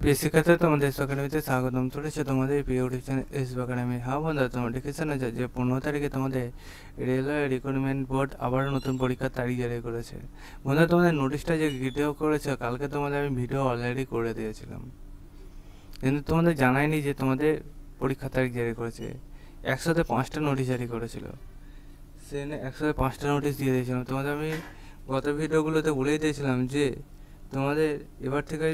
প্রিয় শিক্ষার্থী, তোমাদের একাডেমিতে স্বাগতম। চলেছে তোমাদের প্রিয় টিউশন এসব একাডেমি। হ্যাঁ বন্ধুরা, তোমরা দেখেছো না যে 15 তারিখে তোমাদের রেলওয়ে রিক্রুটমেন্ট বোর্ড আবারও নতুন পরীক্ষার তারিখ জারি করেছে। বন্ধুরা, তোমাদের নোটিশটা যে ভিডিও করেছে কালকে তোমাদের আমি ভিডিও অলরেডি করে দিয়েছিলাম, কিন্তু তোমাদের জানাইনি যে তোমাদের পরীক্ষার তারিখ জারি করেছে। 105টা নোটিশ জারি করেছিল, সেখানে 105টা নোটিশ দিয়ে দিয়েছিলাম তোমাদের। আমি গত ভিডিওগুলোতে বলেই দিয়েছিলাম যে তোমাদের এবার থেকে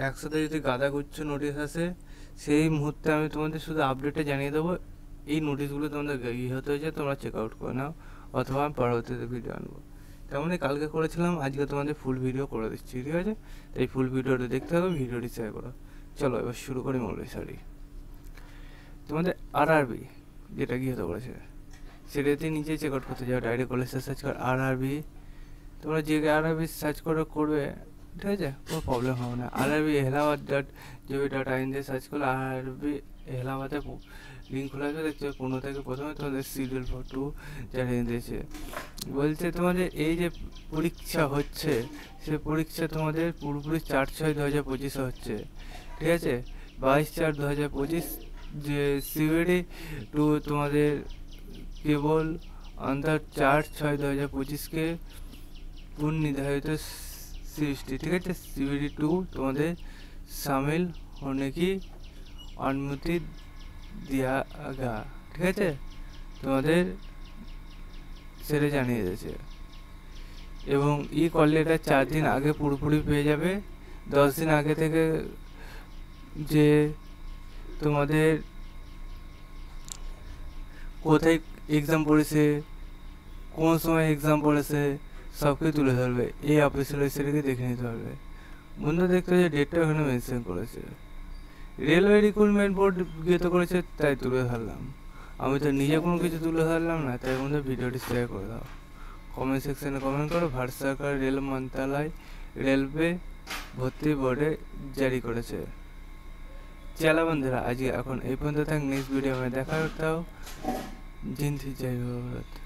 100তে যদি গাদাগুচ্ছ নোটিশ আসে সেই মুহূর্তে আমি তোমাদের শুধু আপডেটে জানিয়ে দেবো এই নোটিশগুলো তোমাদের হতে হয়েছে, তোমরা চেক আউট করে নাও, অথবা আমি পরবর্তীতে ভিডিও আনবো। তেমনই কালকে করেছিলাম, আজকে তোমাদের ফুল ভিডিও করে দিচ্ছি, ঠিক আছে? তাই ফুল ভিডিওটা দেখতে হবে, ভিডিওটি শেয়ার করো। চলো এবার শুরু করি মৌলভীবাজার। তোমাদের আরআরবি যেটা গৃহীত করেছে সেটাতে নিচে চেক আউট করতে যাও, ডাইরেক্ট কলেজে সার্চ কর আরআরবি। তোমরা যে আরআরবি সার্চ করবে, ঠিক আছে, কোনো প্রবলেম হবে না। আরআরবি ehlahabat.gov.in দিয়ে সার্চ করলে আরআরবি এলাহাবাদে লিঙ্ক খোলা আসবে, দেখছো 15 থেকে প্রথমে তোমাদের শিডিউল ফর 2 জানিয়ে দিয়েছে। বলছে তোমাদের এই যে পরীক্ষা হচ্ছে সে পরীক্ষা তোমাদের পুরোপুরি 4/6/2025 হচ্ছে, ঠিক আছে? 22/4/2025 যে সিবিডি টু তোমাদের केवल अंतर 4/6/2025 के पूर्ण निर्धारित सृष्टि, ठीक है? सीबीडी 2 तुम्हारे शामिल होने की अनुमति दिया गया, ठीक है? তোমাদের সেটা জানিয়ে দিয়েছে এবং ই করলে এটা 4 দিন আগে পুরোপুরি পেয়ে যাবে। 10 দিন আগে থেকে যে তোমাদের কোথায় এক্সাম পড়েছে, কোন সময় এক্সাম পড়েছে সব কিছু তুলে ধরবে। এই অফিসিয়াল ওয়েবসাইটে দেখে নিতে পারবে। বন্ধু দেখতে যে ডেটটা ওখানে মেনশন করেছে, রেলওয়ে রিক্রুটমেন্ট বোর্ড গৃহীত করেছে, তাই তুলে ধরলাম। আমি তো নিজে কোনো কিছু তুলে ধরলাম না, তাই বন্ধু ভিডিওটি শেয়ার করে দাও, কমেন্ট সেকশনে কমেন্ট করো। ভারত সরকার রেল মন্ত্রণালয় রেলওয়ে ভর্তি বোর্ডে জারি করেছে। চলো বন্ধুরা, আজকে এখন এই পর্যন্ত থাক। নেক্সট ভিডিও में দেখা করতে हो। जिन थी जय भारत।